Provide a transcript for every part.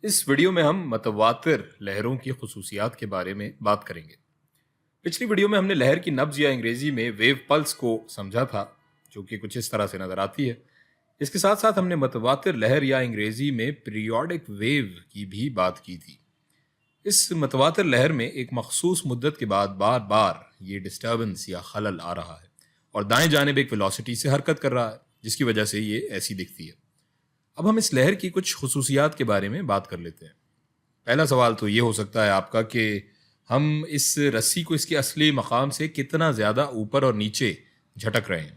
اس video میں ہم متواتر لہروں کی خصوصیات کے بارے میں بات کریں گے۔ پچھلی ویڈیو میں ہم نے لہر کی نبض یا انگریزی میں ویو پلس کو سمجھا تھا، جو کہ کچھ اس طرح سے نظر آتی ہے۔ اس کے ساتھ ساتھ ہم نے متواتر لہر یا انگریزی میں پیریوڈک ویو کی بھی بات کی تھی۔ اس متواتر لہر میں ایک مخصوص مدت کے بعد بار بار یہ ڈسٹربنس یا خلل آ رہا ہے اور دائیں جانب ایک ویلوسٹی سے حرکت کر رہا ہے، جس کی وجہ سے یہ ایسی دکھتی ہے۔ اب ہم اس لہر کی کچھ خصوصیات کے بارے میں بات کر لیتے ہیں۔ پہلا سوال تو یہ ہو سکتا ہے آپ کا کہ ہم اس رسی کو اس کے اصلی مقام سے کتنا زیادہ اوپر اور نیچے جھٹک رہے ہیں۔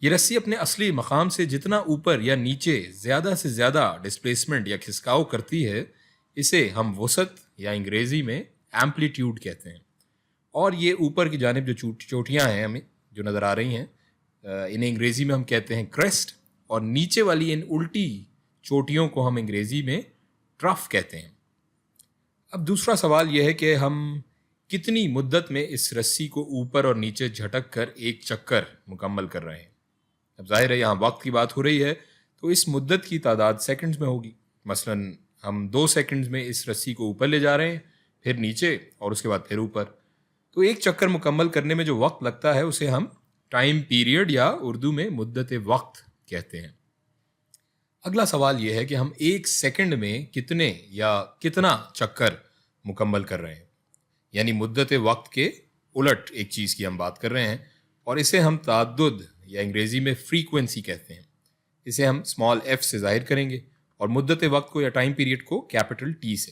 یہ رسی اپنے اصلی مقام سے جتنا اوپر یا نیچے زیادہ سے زیادہ ڈسپلیسمنٹ یا کھسکاؤ کرتی ہے، اسے ہم وسعت یا انگریزی میں ایمپلیٹیوڈ کہتے ہیں۔ اور یہ اوپر کی جانب جو چوٹیاں ہیں ہمیں جو نظر آ رہی ہیں، انہیں انگریزی میں ہم کہتے ہیں کریسٹ، اور نیچے والی ان الٹی چوٹیوں کو ہم انگریزی میں ٹرف کہتے ہیں۔ اب دوسرا سوال یہ ہے کہ ہم کتنی مدت میں اس رسی کو اوپر اور نیچے جھٹک کر ایک چکر مکمل کر رہے ہیں۔ اب ظاہر ہے یہاں وقت کی بات ہو رہی ہے، تو اس مدت کی تعداد سیکنڈز میں ہوگی۔ مثلا ہم 2 سیکنڈز میں اس رسی کو اوپر لے جا رہے ہیں، پھر نیچے اور اس کے بعد پھر اوپر۔ تو ایک چکر مکمل کرنے میں جو وقت لگتا ہے اسے ہم ٹائم پیریڈ یا اردو میں مدت وقت کہتے ہیں۔ اگلا سوال یہ ہے کہ ہم ایک سیکنڈ میں کتنے یا کتنا چکر مکمل کر رہے ہیں، یعنی مدت وقت کے الٹ ایک چیز کی ہم بات کر رہے ہیں، اور اسے ہم تعدد یا انگریزی میں فریکوینسی کہتے ہیں۔ اسے ہم اسمال ایف سے ظاہر کریں گے اور مدت وقت کو یا ٹائم پیریڈ کو کیپٹل ٹی سے۔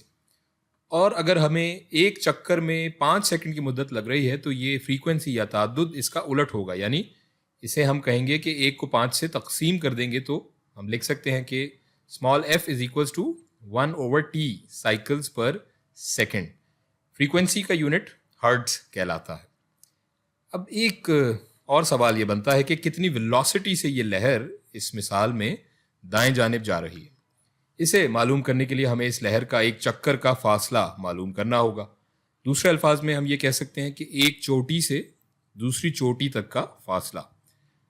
اور اگر ہمیں ایک چکر میں 5 سیکنڈ کی مدت لگ رہی ہے تو یہ فریکوینسی یا تعدد اس کا الٹ ہوگا، یعنی اسے ہم کہیں گے کہ 1 کو 5 سے تقسیم کر دیں گے تو ہم لکھ سکتے ہیں کہ small f is equals to 1/t cycles per second. Frequency کا یونٹ ہرٹز کہلاتا ہے۔ اب ایک اور سوال یہ بنتا ہے کہ کتنی ویلوسٹی سے یہ لہر اس مثال میں دائیں جانب جا رہی ہے۔ اسے معلوم کرنے کے لیے ہمیں اس لہر کا ایک چکر کا فاصلہ معلوم کرنا ہوگا۔ دوسرے الفاظ میں ہم یہ کہہ سکتے ہیں کہ ایک چوٹی سے دوسری چوٹی تک کا فاصلہ،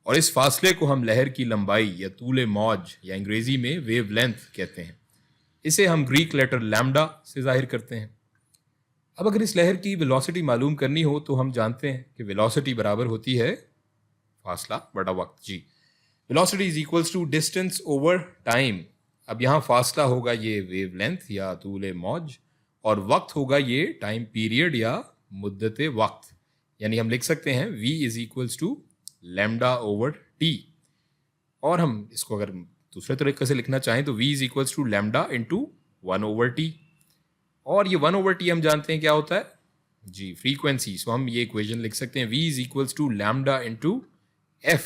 اور اس فاصلے کو ہم لہر کی لمبائی یا طول موج یا انگریزی میں ویو لینتھ کہتے ہیں۔ اسے ہم گریک لیٹر لیمڈا سے ظاہر کرتے ہیں۔ اب اگر اس لہر کی ویلوسٹی معلوم کرنی ہو تو ہم جانتے ہیں کہ ویلوسٹی برابر ہوتی ہے فاصلہ بڑا وقت۔ جی، velocity is equals to distance over time. اب یہاں فاصلہ ہوگا یہ ویو لینتھ یا طول موج، اور وقت ہوگا یہ ٹائم پیریڈ یا مدت وقت، یعنی ہم لکھ سکتے ہیں v is equals to lambda over T. اور ہم اس کو اگر دوسرے طریقے سے لکھنا چاہیں تو v is equals to lambda into 1/t، اور یہ 1/t ہم جانتے ہیں کیا ہوتا ہے، جی فریکوینسی۔ سو ہم یہ ایکویژن لکھ سکتے ہیں v is equals to lambda into f